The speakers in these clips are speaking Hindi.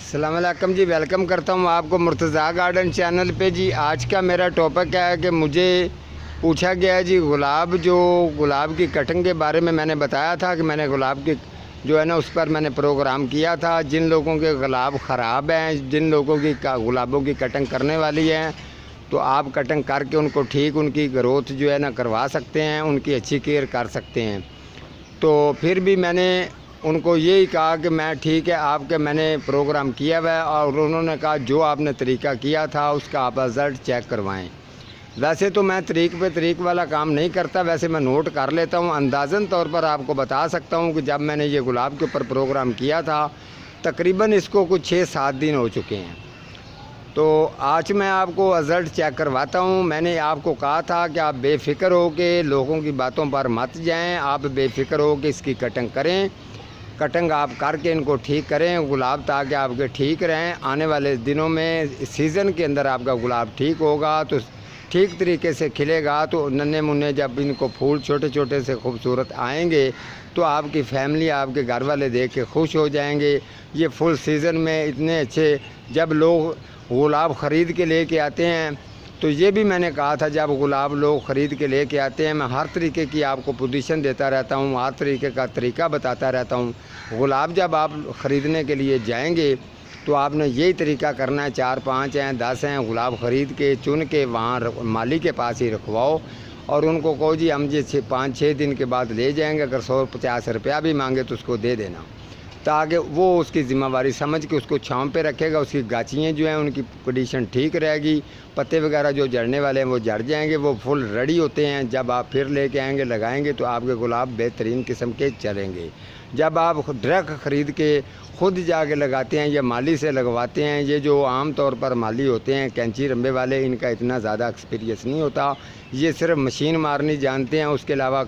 अस्सलाम वालेकुम जी, वेलकम करता हूँ आपको मुर्तज़ा गार्डन चैनल पे जी। आज का मेरा टॉपिक क्या है कि मुझे पूछा गया है जी, गुलाब की कटिंग के बारे में मैंने बताया था कि मैंने गुलाब की जो है ना उस पर मैंने प्रोग्राम किया था। जिन लोगों के गुलाब ख़राब हैं, जिन लोगों की गुलाबों की कटिंग करने वाली है, तो आप कटिंग करके उनको ठीक उनकी ग्रोथ जो है ना करवा सकते हैं, उनकी अच्छी केयर कर सकते हैं। तो फिर भी मैंने उनको यही कहा कि मैं ठीक है, आपके मैंने प्रोग्राम किया हुआ है, और उन्होंने कहा जो आपने तरीका किया था उसका आप रिज़ल्ट चेक करवाएं। वैसे तो मैं तरीक वाला काम नहीं करता, वैसे मैं नोट कर लेता हूँ। अंदाज़न तौर पर आपको बता सकता हूँ कि जब मैंने ये गुलाब के ऊपर प्रोग्राम किया था, तकरीबन इसको कुछ 6-7 दिन हो चुके हैं। तो आज मैं आपको रिज़ल्ट चेक करवाता हूँ। मैंने आपको कहा था कि आप बेफ़िक्र हो के लोगों की बातों पर मत जाएं, आप बेफ़िक्र हो के इसकी कटिंग करें। कटिंग आप करके इनको ठीक करें गुलाब, ताकि आपके ठीक रहें। आने वाले दिनों में सीज़न के अंदर आपका गुलाब ठीक होगा तो ठीक तरीके से खिलेगा। तो नन्हे मुन्ने जब इनको फूल छोटे छोटे से खूबसूरत आएंगे तो आपकी फैमिली, आपके घर वाले देख के खुश हो जाएंगे। ये फुल सीज़न में इतने अच्छे जब लोग गुलाब ख़रीद के लेके आते हैं, तो ये भी मैंने कहा था, जब गुलाब लोग ख़रीद के लेके आते हैं, मैं हर तरीके की आपको पोजीशन देता रहता हूँ, हर तरीके का तरीका बताता रहता हूँ। गुलाब जब आप ख़रीदने के लिए जाएंगे तो आपने यही तरीका करना है। 4-5 हैं, 10 हैं, गुलाब ख़रीद के चुन के वहाँ माली के पास ही रखवाओ, और उनको कहो जी हम ये 5-6 दिन के बाद ले जाएंगे। अगर 150 रुपया भी मांगे तो उसको दे देना, ताकि वो उसकी ज़िम्मेवारी समझ के उसको छाँव पे रखेगा। उसकी गाछियाँ जो हैं उनकी कंडीशन ठीक रहेगी, पत्ते वगैरह जो झड़ने वाले हैं वो झड़ जाएंगे, वो फुल रेडी होते हैं। जब आप फिर लेके आएंगे लगाएंगे तो आपके गुलाब बेहतरीन किस्म के चलेंगे। जब आप ड्रग ख़रीद के खुद जाके लगाते हैं या माली से लगवाते हैं, ये जो आम तौर पर माली होते हैं कैंची रंबे वाले, इनका इतना ज़्यादा एक्सपीरियंस नहीं होता। ये सिर्फ मशीन मारनी जानते हैं, उसके अलावा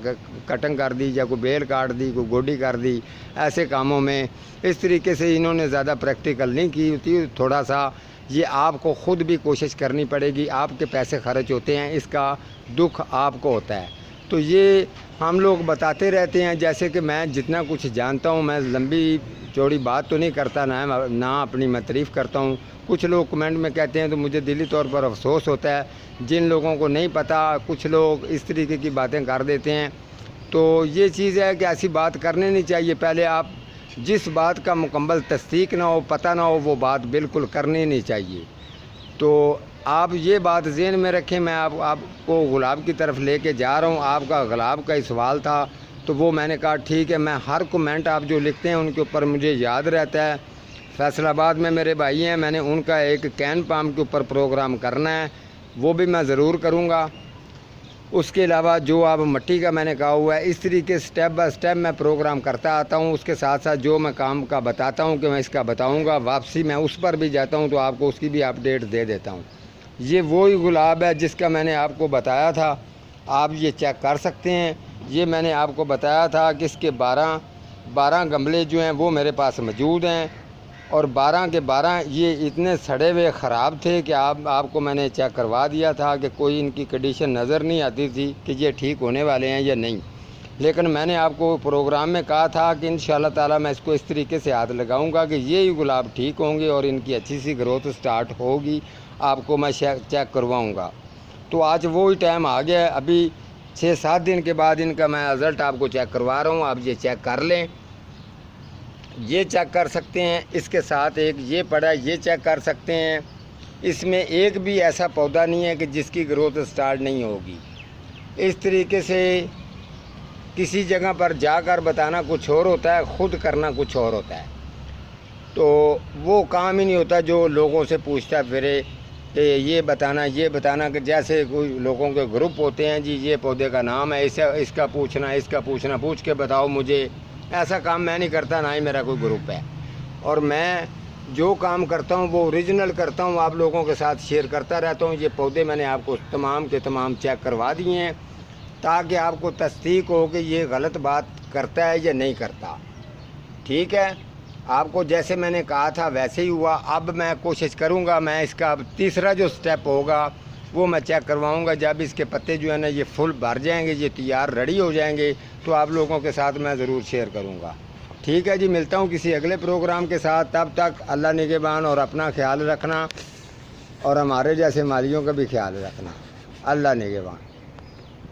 कटिंग कर दी या कोई बेल काट दी, कोई गोडी कर दी, ऐसे कामों में इस तरीके से इन्होंने ज़्यादा प्रैक्टिकल नहीं की होती। थोड़ा सा ये आपको ख़ुद भी कोशिश करनी पड़ेगी, आपके पैसे खर्च होते हैं, इसका दुख आपको होता है। तो ये हम लोग बताते रहते हैं, जैसे कि मैं जितना कुछ जानता हूँ, मैं लंबी चौड़ी बात तो नहीं करता, ना अपनी मैं तारीफ़ करता हूँ। कुछ लोग कमेंट में कहते हैं तो मुझे दिली तौर पर अफसोस होता है, जिन लोगों को नहीं पता कुछ लोग इस तरीके की बातें कर देते हैं। तो ये चीज़ है कि ऐसी बात करनी नहीं चाहिए। पहले आप जिस बात का मुकम्मल तस्दीक ना हो, पता ना हो, वो बात बिल्कुल करनी नहीं चाहिए। तो आप ये बात ज़हन में रखें। मैं आपको गुलाब की तरफ लेके जा रहा हूँ। आपका गुलाब का ही सवाल था, तो वो मैंने कहा ठीक है, मैं हर कमेंट आप जो लिखते हैं उनके ऊपर मुझे याद रहता है। फैसलाबाद में मेरे भाई हैं, मैंने उनका एक कैन पाम के ऊपर प्रोग्राम करना है, वो भी मैं ज़रूर करूँगा। उसके अलावा जो आप मट्टी का मैंने कहा हुआ है, इस तरीके स्टेप बाय स्टेप मैं प्रोग्राम करता आता हूँ। उसके साथ साथ जो मैं काम का बताता हूँ कि मैं इसका बताऊँगा, वापसी मैं उस पर भी जाता हूँ तो आपको उसकी भी अपडेट दे देता हूँ। ये वही गुलाब है जिसका मैंने आपको बताया था, आप ये चेक कर सकते हैं। ये मैंने आपको बताया था कि इसके 12 गमले जो हैं वो मेरे पास मौजूद हैं, और 12 के 12 ये इतने सड़े हुए ख़राब थे कि आपको मैंने चेक करवा दिया था कि कोई इनकी कंडीशन नज़र नहीं आती थी कि ये ठीक होने वाले हैं या नहीं। लेकिन मैंने आपको प्रोग्राम में कहा था कि इंशाअल्लाह ताला मैं इसको इस तरीके से हाथ लगाऊंगा कि ये ही गुलाब ठीक होंगे और इनकी अच्छी सी ग्रोथ स्टार्ट होगी, आपको मैं चेक करवाऊँगा। तो आज वो ही टाइम आ गया है। अभी 6-7 दिन के बाद इनका मैं रिज़ल्ट आपको चेक करवा रहा हूँ, आप ये चेक कर लें। ये चेक कर सकते हैं, इसके साथ एक ये पड़ा है, ये चेक कर सकते हैं। इसमें एक भी ऐसा पौधा नहीं है कि जिसकी ग्रोथ स्टार्ट नहीं होगी। इस तरीके से किसी जगह पर जाकर बताना कुछ और होता है, ख़ुद करना कुछ और होता है। तो वो काम ही नहीं होता जो लोगों से पूछता फिरे कि ये बताना कि जैसे कोई लोगों के ग्रुप होते हैं, जी ये पौधे का नाम है, इसका पूछना पूछ के बताओ मुझे। ऐसा काम मैं नहीं करता, ना ही मेरा कोई ग्रुप है। और मैं जो काम करता हूँ वो ओरिजिनल करता हूँ, आप लोगों के साथ शेयर करता रहता हूँ। ये पौधे मैंने आपको तमाम के तमाम चेक करवा दिए हैं, ताकि आपको तस्दीक हो कि ये गलत बात करता है या नहीं करता। ठीक है, आपको जैसे मैंने कहा था वैसे ही हुआ। अब मैं कोशिश करूँगा, मैं इसका तीसरा जो स्टेप होगा वो मैं चेक करवाऊँगा। जब इसके पत्ते जो है ना ये फुल भर जाएंगे, ये तैयार रेडी हो जाएंगे, तो आप लोगों के साथ मैं ज़रूर शेयर करूँगा। ठीक है जी, मिलता हूँ किसी अगले प्रोग्राम के साथ। तब तक अल्लाह निगहबान, और अपना ख्याल रखना और हमारे जैसे मालियों का भी ख्याल रखना। अल्लाह निगहबान।